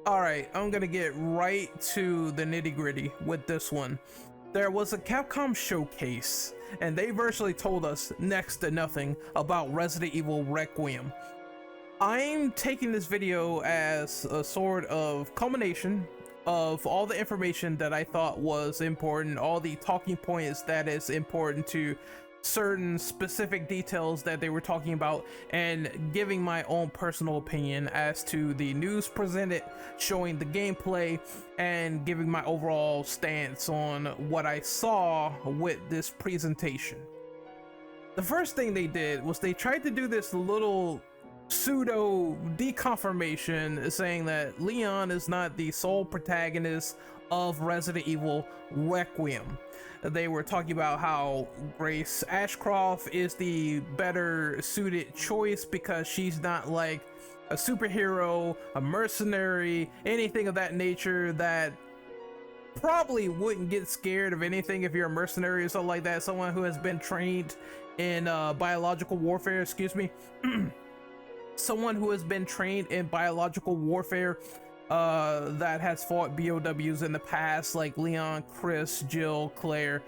Alright, I'm gonna get right to the nitty gritty with this one. There was a Capcom showcase, and they virtually told us next to nothing about Resident Evil Requiem. I'm taking this video as a sort of culmination of all the information that I thought was important, all the talking points that is important to certain specific details that they were talking about, and giving my own personal opinion as to the news presented, showing the gameplay, and giving my overall stance on what I saw with this presentation. The first thing they did was they tried to do this little pseudo deconfirmation saying that Leon is not the sole protagonist of Resident Evil Requiem. They were talking about how Grace Ashcroft is the better suited choice because she's not like a superhero, a mercenary, anything of that nature that probably wouldn't get scared of anything if you're a mercenary or something like that. Someone who has been trained in biological warfare, excuse me. Someone who has been trained in biological warfare that has fought BOWs in the past, like Leon, Chris, Jill, Claire.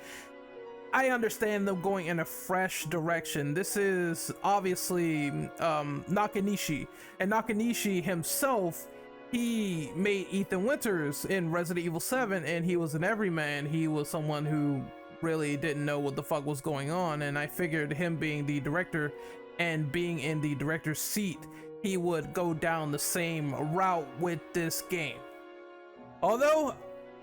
I understand them going in a fresh direction. This is obviously Nakanishi, and Nakanishi himself, he made Ethan Winters in Resident Evil 7, and he was an everyman. He was someone who really didn't know what the fuck was going on, and I figured him being the director and being in the director's seat, he would go down the same route with this game. Although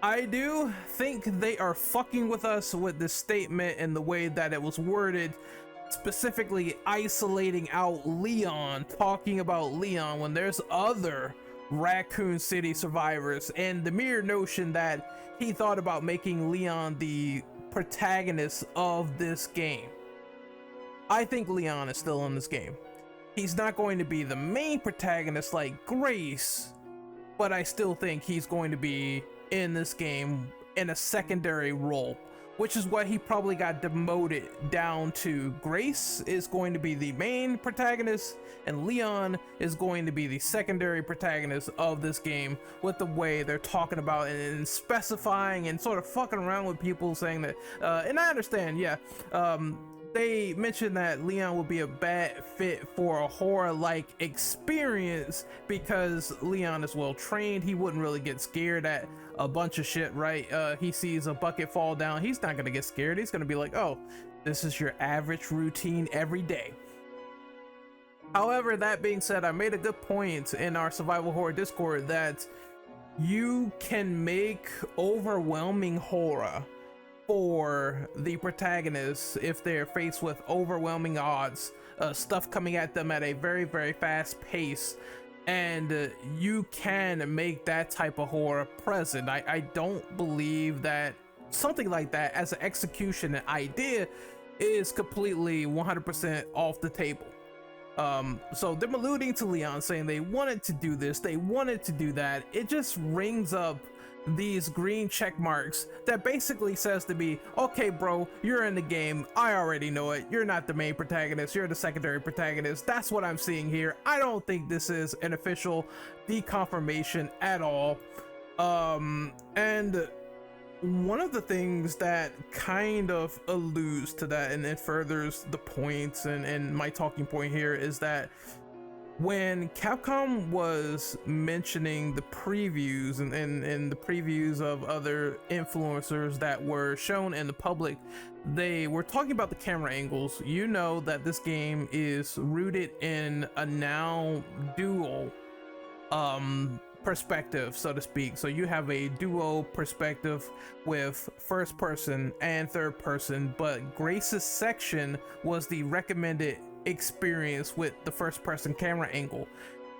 I do think they are fucking with us with this statement and the way that it was worded, specifically isolating out Leon, talking about Leon when there's other Raccoon City survivors, and the mere notion that he thought about making Leon the protagonist of this game. I think Leon is still in this game. He's not going to be the main protagonist like Grace, but I still think he's going to be in this game in a secondary role, which is what he probably got demoted down to. Grace is going to be the main protagonist, and Leon is going to be the secondary protagonist of this game, with the way they're talking about and specifying and sort of fucking around with people saying that, and I understand, yeah, they mentioned that Leon would be a bad fit for a horror-like experience because Leon is well trained. He wouldn't really get scared at a bunch of shit, right? He sees a bucket fall down, he's not gonna get scared. He's gonna be like, oh, this is your average routine every day. However, that being said, I made a good point in our survival horror Discord that you can make overwhelming horror for the protagonists if they're faced with overwhelming odds, stuff coming at them at a very, very fast pace, and you can make that type of horror present. I don't believe that something like that as an execution idea is completely 100% off the table. So them alluding to Leon saying they wanted to do this, they wanted to do that, it just rings up these green check marks that basically says to me, okay bro, you're in the game, I already know it, you're not the main protagonist, you're the secondary protagonist. That's what I'm seeing here. I don't think this is an official deconfirmation at all. And one of the things that kind of alludes to that and it furthers the points and my talking point here is that when Capcom was mentioning the previews and the previews of other influencers that were shown in the public, they were talking about the camera angles. You know that this game is rooted in a now dual perspective, so to speak. So you have a duo perspective with first person and third person, but Grace's section was the recommended experience with the first person camera angle.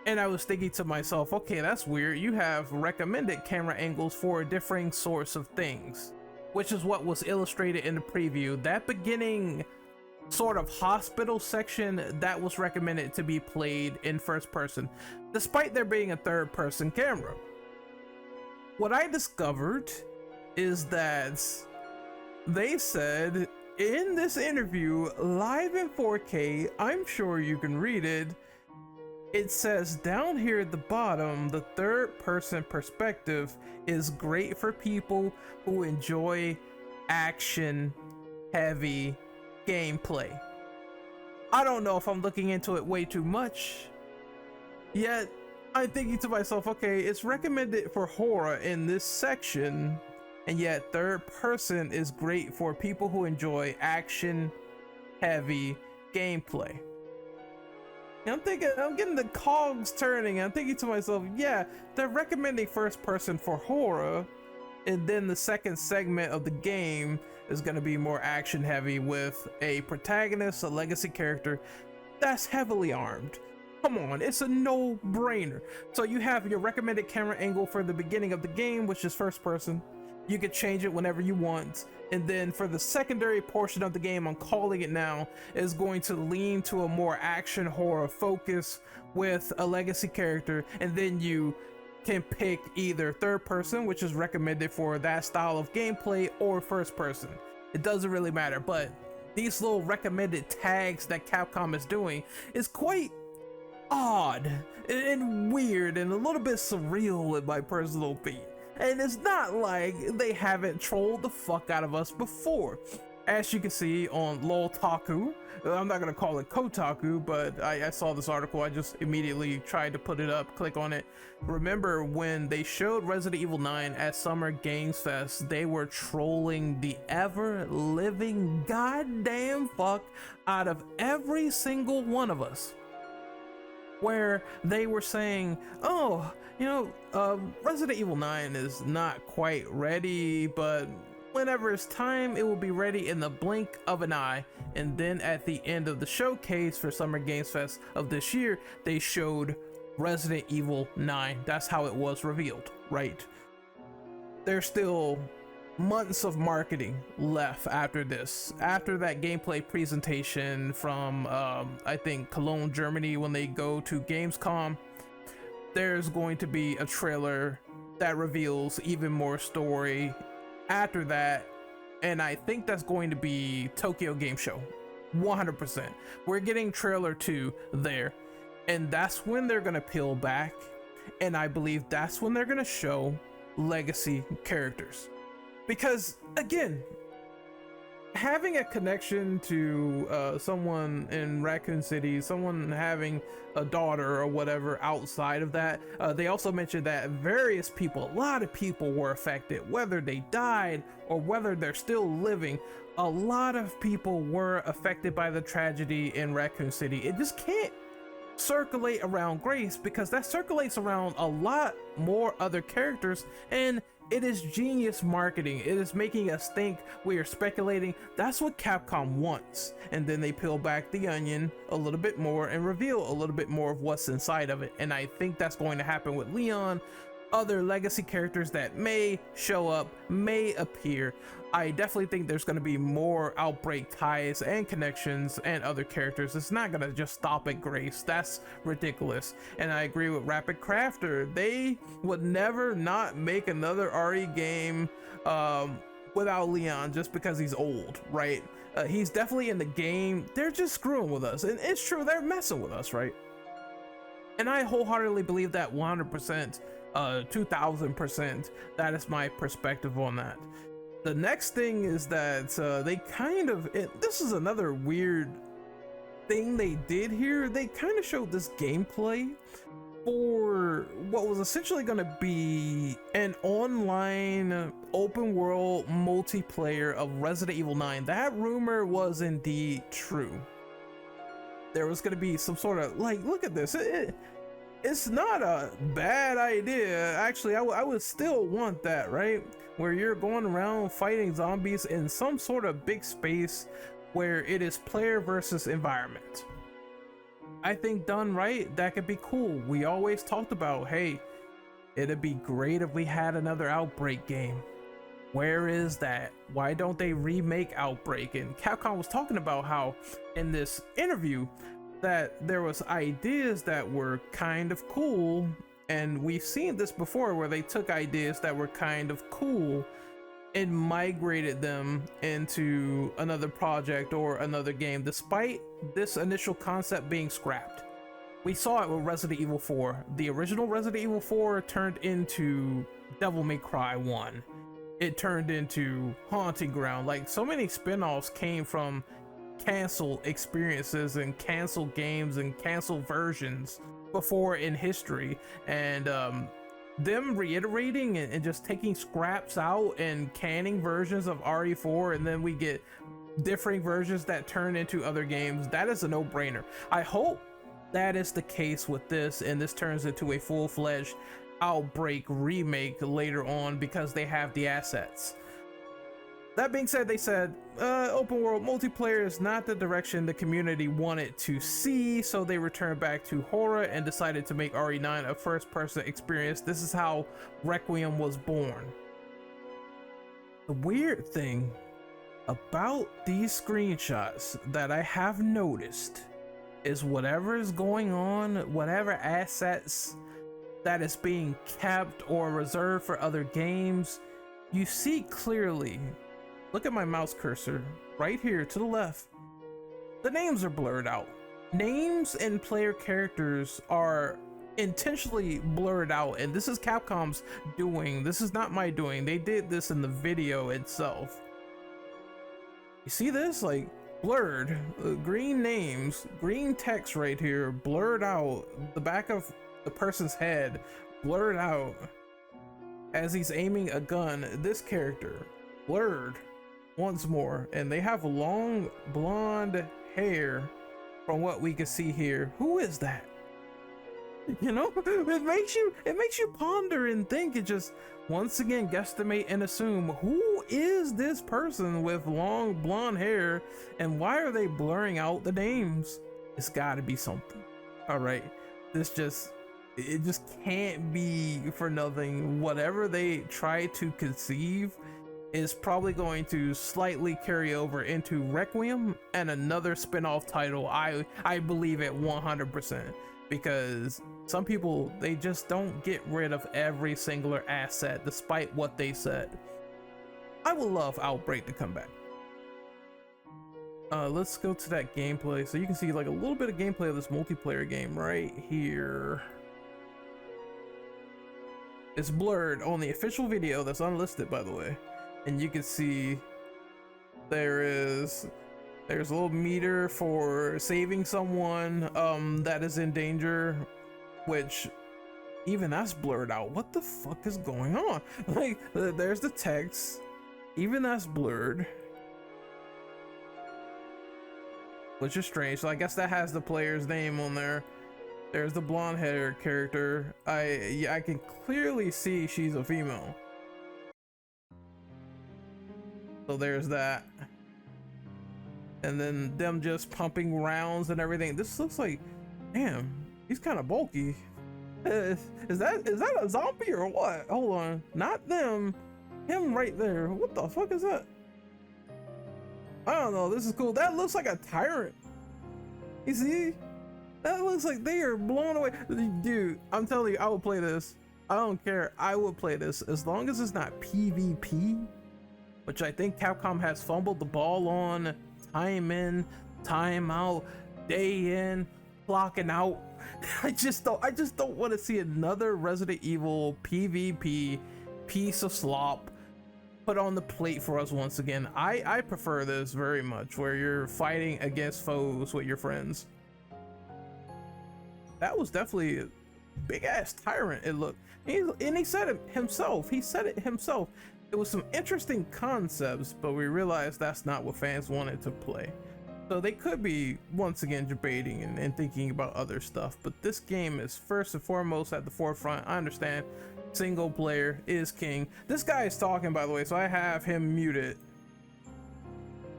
And I was thinking to myself, okay, that's weird. You have recommended camera angles for differing sorts of things, which is what was illustrated in the preview. That beginning sort of hospital section, that was recommended to be played in first person, despite there being a third person camera. What I discovered is that they said in this interview live in 4K, I'm sure you can read it, It says down here at the bottom, the third person perspective is great for people who enjoy action heavy gameplay. I don't know if I'm looking into it way too much, yet I'm thinking to myself, okay, it's recommended for horror in this section, and yet third person is great for people who enjoy action heavy gameplay. And I'm thinking, I'm getting the cogs turning. I'm thinking to myself, yeah, they're recommending first person for horror, and then the second segment of the game is going to be more action heavy with a protagonist, a legacy character that's heavily armed. Come on, it's a no-brainer. So you have your recommended camera angle for the beginning of the game, which is first person. You can change it whenever you want. And then for the secondary portion of the game, I'm calling it now, is going to lean to a more action horror focus with a legacy character. And then you can pick either third person, which is recommended for that style of gameplay, or first person. It doesn't really matter, but these little recommended tags that Capcom is doing is quite odd and weird and a little bit surreal in my personal opinion. And it's not like they haven't trolled the fuck out of us before. As you can see on Loltaku, I'm not gonna call it Kotaku, but I saw this article, I just immediately tried to put it up, click on it. Remember when they showed Resident Evil 9 at Summer Games Fest, they were trolling the ever-living goddamn fuck out of every single one of us. Where they were saying, oh, you know, Resident Evil 9 is not quite ready, but whenever it's time, it will be ready in the blink of an eye. And then at the end of the showcase for Summer Games Fest of this year, they showed Resident Evil 9. That's how it was revealed, right? There's still months of marketing left after this, after that gameplay presentation from I think Cologne, Germany, when they go to Gamescom. There's going to be a trailer that reveals even more story after that, and I think that's going to be Tokyo Game Show 100%. We're getting trailer 2 there, and that's when they're gonna peel back, and I believe that's when they're gonna show legacy characters. Because again, having a connection to someone in Raccoon City, someone having a daughter or whatever outside of that, they also mentioned that various people, a lot of people were affected, whether they died or whether they're still living. A lot of people were affected by the tragedy in Raccoon City. It just can't circulate around Grace because that circulates around a lot more other characters, and it is genius marketing. It is making us think, we are speculating. That's what Capcom wants. And then they peel back the onion a little bit more and reveal a little bit more of what's inside of it. And I think that's going to happen with Leon, other legacy characters that may show up, may appear. I definitely think there's going to be more Outbreak ties and connections and other characters. It's not going to just stop at Grace. That's ridiculous. And I agree with Rapid Crafter. They would never not make another RE game without Leon just because he's old, right? He's definitely in the game. They're just screwing with us. And it's true, they're messing with us, right? And I wholeheartedly believe that 100%, 2000%. That is my perspective on that. The next thing is that they kind of, this is another weird thing they did here. They kind of showed this gameplay for what was essentially going to be an online open world multiplayer of Resident Evil 9. That rumor was indeed true. There was going to be some sort of, like, look at this. It's not a bad idea. Actually, I would still want that, right? Where you're going around fighting zombies in some sort of big space where it is player versus environment. I think done right, that could be cool. We always talked about, hey, it'd be great if we had another Outbreak game. Where is that? Why don't they remake Outbreak? And Capcom was talking about how in this interview that there was ideas that were kind of cool, and we've seen this before where they took ideas that were kind of cool and migrated them into another project or another game despite this initial concept being scrapped. We saw it with Resident Evil 4. The original Resident Evil 4 turned into Devil May Cry 1. It turned into Haunting Ground. Like, so many spin-offs came from canceled experiences and canceled games and canceled versions before in history. And them reiterating and just taking scraps out and canning versions of RE4, and then we get differing versions that turn into other games. That is a no-brainer. I hope that is the case with this, and this turns into a full-fledged Outbreak remake later on because they have the assets. That being said, they said open world multiplayer is not the direction the community wanted to see, so they returned back to horror and decided to make RE9 a first-person experience. This is how Requiem was born. The weird thing about these screenshots that I have noticed is whatever is going on, whatever assets that is being kept or reserved for other games, you see clearly. Look at my mouse cursor right here to the left. The names are blurred out. Names and player characters are intentionally blurred out, and this is Capcom's doing. This is not my doing. They did this in the video itself. You see this? Like, blurred, green names, green text right here, blurred out. The back of the person's head blurred out as he's aiming a gun. This character blurred once more, and they have long blonde hair from what we can see here. Who is that? You know, it makes you ponder and think, and just once again guesstimate and assume, who is this person with long blonde hair, and why are they blurring out the names? It's got to be something. All right, it just can't be for nothing. Whatever they try to conceive is probably going to slightly carry over into Requiem and another spin-off title. I believe it 100%, because some people, they just don't get rid of every singular asset despite what they said. I would love Outbreak to come back. Let's go to that gameplay so you can see like a little bit of gameplay of this multiplayer game right here. It's blurred on the official video that's unlisted, by the way, and you can see there's a little meter for saving someone that is in danger, which even that's blurred out. What the fuck is going on? Like, there's the text, even that's blurred, which is strange. So I guess that has the player's name on there. There's the blonde hair character. I can clearly see she's a female. So there's that. And then them just pumping rounds and everything. This looks like, damn, he's kind of bulky. Is that a zombie or what? Hold on, not them, him right there. What the fuck is that? I don't know. This is cool. That looks like a tyrant. You see? That looks like they are blown away. Dude, I'm telling you, I would play this. I don't care. I would play this as long as it's not PvP, which I think Capcom has fumbled the ball on. Time in, time out, day in, clocking out. I just don't want to see another Resident Evil PvP piece of slop put on the plate for us once again. I prefer this very much, where you're fighting against foes with your friends. That was definitely a big ass tyrant, it looked. And he said it himself. It was some interesting concepts, but we realized that's not what fans wanted to play. So they could be once again debating and thinking about other stuff, but this game is first and foremost at the forefront. I understand single player is king. This guy is talking, by the way, so I have him muted.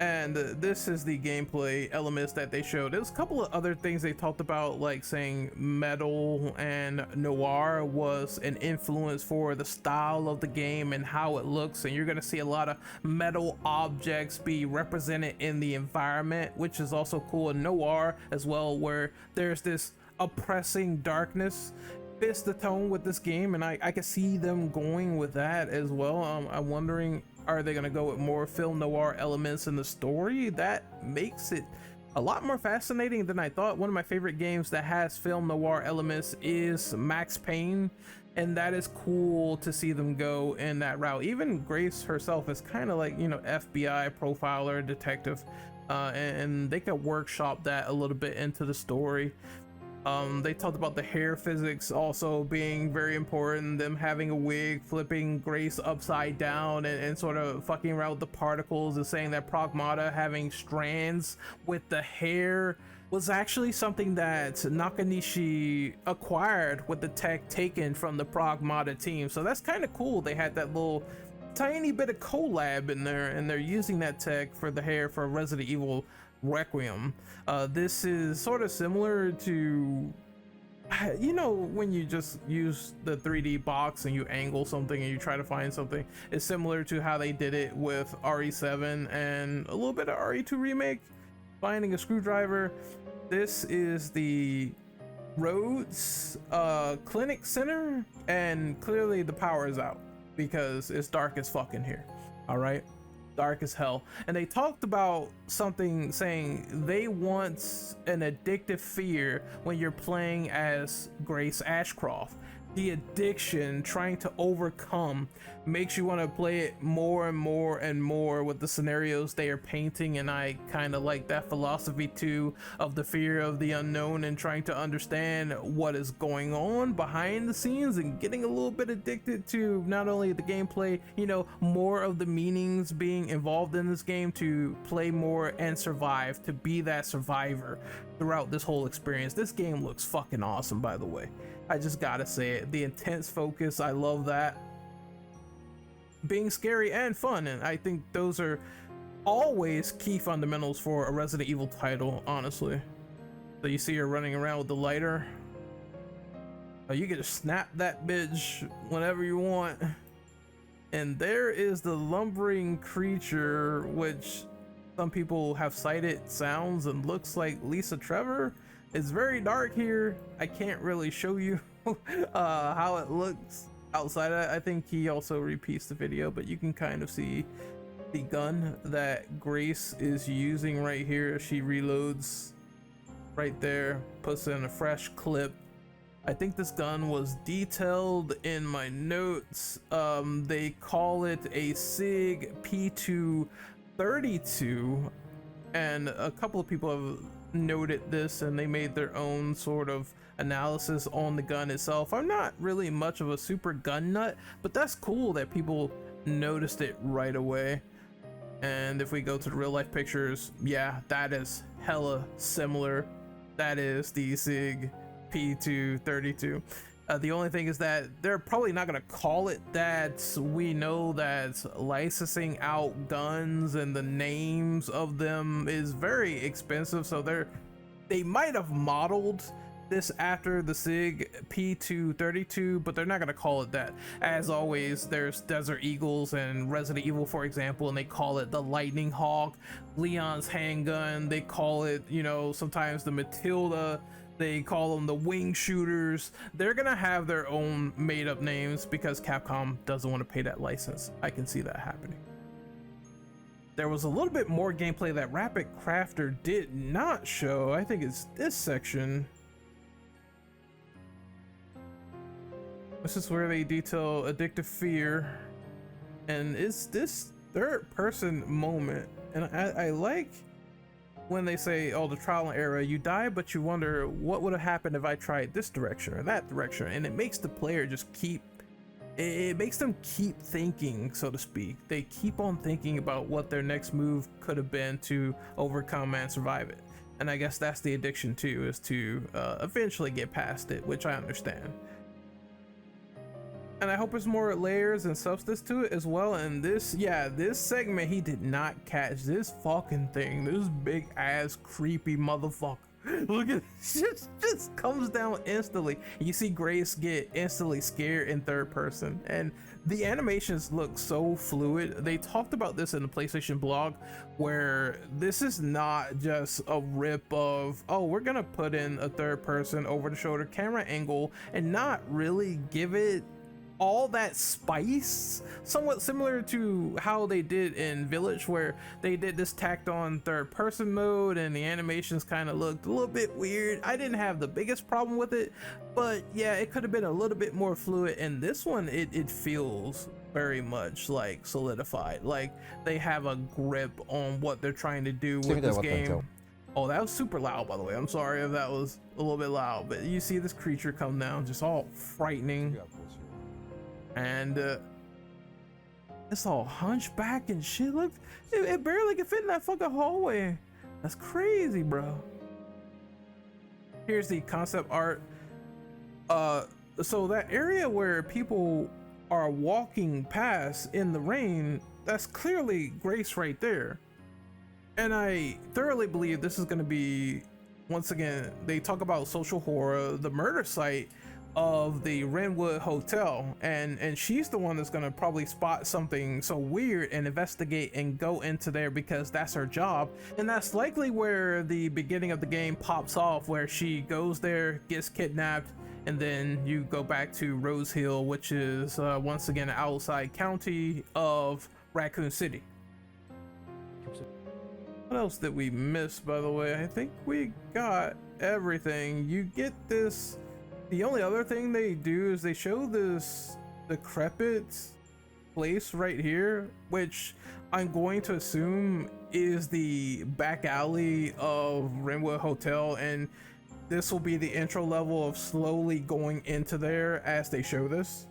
And this is the gameplay elements that they showed. There's a couple of other things they talked about, like saying metal and noir was an influence for the style of the game and how it looks, and you're gonna see a lot of metal objects be represented in the environment, which is also cool. In noir as well, where there's this oppressing darkness, fits the tone with this game, and I can see them going with that as well. I'm wondering, are they gonna go with more film noir elements in the story? That makes it a lot more fascinating than I thought. One of my favorite games that has film noir elements is Max Payne, and that is cool to see them go in that route. Even Grace herself is kind of like, you know, FBI profiler, detective, and they could workshop that a little bit into the story. They talked about the hair physics also being very important, them having a wig, flipping Grace upside down and sort of fucking around with the particles, and saying that Pragmata having strands with the hair was actually something that Nakanishi acquired with the tech taken from the Pragmata team. So that's kind of cool. They had that little tiny bit of collab in there, and they're using that tech for the hair for Resident Evil Requiem. This is sort of similar to, you know, when you just use the 3D box and you angle something and you try to find something. It's similar to how they did it with RE7 and a little bit of RE2 remake, finding a screwdriver. This is the Rhodes Clinic Center, and clearly the power is out because it's dark as fuck in here. All right, dark as hell. And they talked about something, saying they want an addictive fear when you're playing as Grace Ashcroft. The addiction trying to overcome makes you want to play it more and more and more with the scenarios they are painting. And I kind of like that philosophy too, of the fear of the unknown and trying to understand what is going on behind the scenes, and getting a little bit addicted to not only the gameplay, you know, more of the meanings being involved in this game, to play more and survive, to be that survivor throughout this whole experience. This game looks fucking awesome, by the way. I just gotta say it. The intense focus, I love that. Being scary and fun, and I think those are always key fundamentals for a Resident Evil title, honestly. So you see her running around with the lighter. You can just snap that bitch whenever you want. And there is the lumbering creature, which some people have cited sounds and looks like Lisa Trevor. It's very dark here. I can't really show you how it looks outside of that. I think he also repeats the video, but you can kind of see the gun that Grace is using right here. She reloads right there, puts in a fresh clip. I think this gun was detailed in my notes. They call it a SIG P232, and a couple of people have noted this and they made their own sort of analysis on the gun itself. I'm not really much of a super gun nut, but that's cool that people noticed it right away. And if we go to the real life pictures, yeah, that is hella similar. That is the SIG P232. The only thing is that they're probably not going to call it that. We know that licensing out guns and the names of them is very expensive, so they might have modeled this after the SIG P232, but they're not going to call it that. As always, there's Desert Eagles and Resident Evil, for example, and they call it the Lightning Hawk. Leon's handgun, they call it, you know, sometimes the Matilda. They call them the wing shooters. They're gonna have their own made up names because Capcom doesn't want to pay that license. I can see that happening. There was a little bit more gameplay that Rapid Crafter did not show. I think it's this section. This is where they detail addictive fear. And it's this third person moment. And I like when they say, oh, the trial and error, you die, but you wonder what would have happened if I tried this direction or that direction. And it makes the player just it makes them keep thinking, so to speak. They keep on thinking about what their next move could have been to overcome and survive it. And I guess that's the addiction too, is to eventually get past it, which I understand. And I hope there's more layers and substance to it as well. And this segment, he did not catch this fucking thing. This big ass creepy motherfucker. Look at this, just comes down instantly. You see Grace get instantly scared in third person, and the animations look so fluid. They talked about this in the PlayStation blog, where this is not just a rip of, oh, we're gonna put in a third person over the shoulder camera angle and not really give it all that spice, somewhat similar to how they did in Village, where they did this tacked on third person mode and the animations kind of looked a little bit weird. I didn't have the biggest problem with it, but yeah, it could have been a little bit more fluid. And this one, it feels very much like solidified, like they have a grip on what they're trying to do with this game. Oh, that was super loud, by the way. I'm sorry if that was a little bit loud, but you see this creature come down, just all frightening. And it's all hunchback and shit. Look, it barely can fit in that fucking hallway. That's crazy, bro. Here's the concept art. So that area where people are walking past in the rain, that's clearly Grace right there. And I thoroughly believe this is going to be, once again, they talk about social horror, the murder site of the Renwood Hotel, and she's the one that's going to probably spot something so weird and investigate and go into there because that's her job. And that's likely where the beginning of the game pops off, where she goes there, gets kidnapped, and then you go back to Rose Hill, which is once again an outside county of Raccoon City. What else did we miss, by the way? I think we got everything. You get this. The only other thing they do is they show this decrepit place right here, which I'm going to assume is the back alley of Renwood Hotel, and this will be the intro level of slowly going into there as they show this.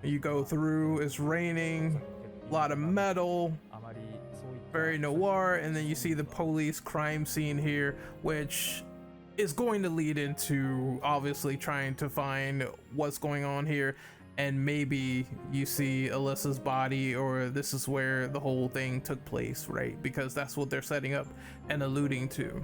You go through, it's raining, a lot of metal, very noir, and then you see the police crime scene here, which is going to lead into obviously trying to find what's going on here, and maybe you see Alyssa's body, or this is where the whole thing took place, right? Because that's what they're setting up and alluding to.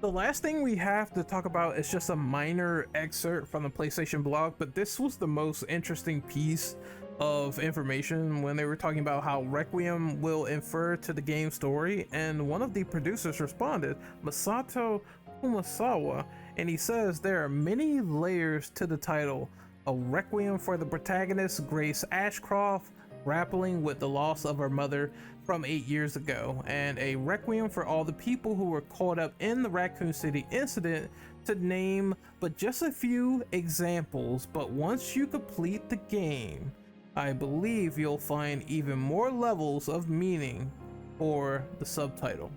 The last thing we have to talk about is just a minor excerpt from the PlayStation blog, but this was the most interesting piece of information when they were talking about how Requiem will infer to the game story. And one of the producers responded, Masato Kumasawa, and he says there are many layers to the title. A requiem for the protagonist Grace Ashcroft grappling with the loss of her mother from 8 years ago, and a requiem for all the people who were caught up in the Raccoon City incident, to name but just a few examples. But once you complete the game, I believe you'll find even more levels of meaning for the subtitle.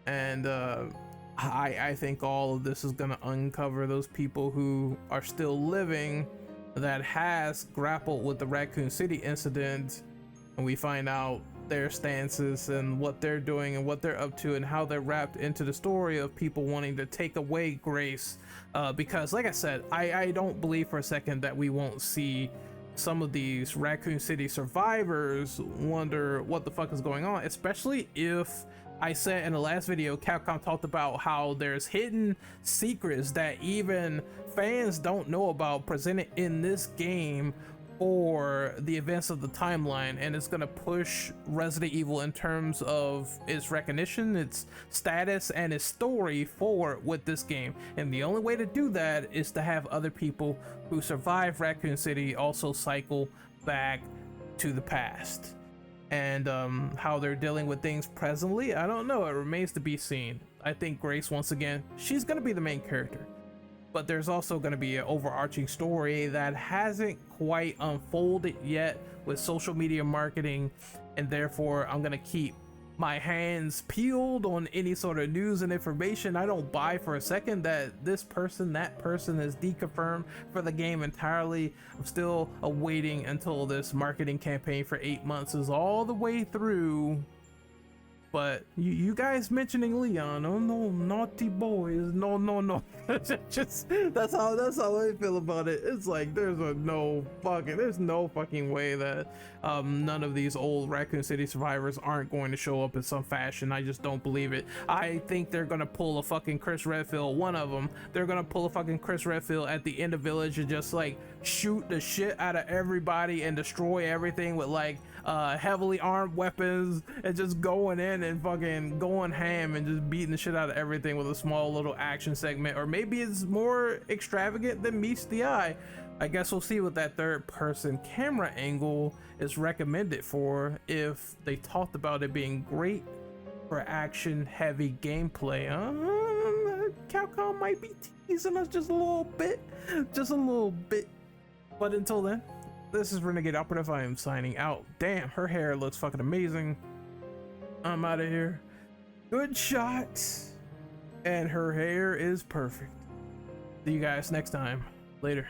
And I think all of this is going to uncover those people who are still living that has grappled with the Raccoon City incident, and we find out their stances and what they're doing and what they're up to and how they're wrapped into the story of people wanting to take away Grace, because like I said, I don't believe for a second that we won't see some of these Raccoon City survivors wonder what the fuck is going on, especially if I said in the last video, Capcom talked about how there's hidden secrets that even fans don't know about presented in this game for the events of the timeline, and it's gonna push Resident Evil in terms of its recognition, its status, and its story forward with this game. And the only way to do that is to have other people who survive Raccoon City also cycle back to the past. And how they're dealing with things presently, I don't know, it remains to be seen. I think Grace, once again, she's gonna be the main character, but there's also going to be an overarching story that hasn't quite unfolded yet with social media marketing, and therefore I'm going to keep my hands peeled on any sort of news and information. I don't buy for a second that this person, that person is deconfirmed for the game entirely. I'm still awaiting until this marketing campaign for 8 months is all the way through. But you guys mentioning Leon, oh no, naughty boys, no. Just that's how I feel about it. It's like there's no fucking way that none of these old Raccoon City survivors aren't going to show up in some fashion. I just don't believe it. I think they're gonna pull a fucking Chris Redfield, one of them. They're gonna pull a fucking Chris Redfield at the end of Village and just like shoot the shit out of everybody and destroy everything with like heavily armed weapons and just going in and fucking going ham and just beating the shit out of everything with a small little action segment. Or maybe it's more extravagant than meets the eye, I guess we'll see what that third person camera angle is recommended for, if they talked about it being great for action heavy gameplay. Capcom might be teasing us just a little bit, just a little bit. But until then, this is Renegade Operative. I am signing out. Damn, her hair looks fucking amazing. I'm out of here. Good shot. And her hair is perfect. See you guys next time. Later.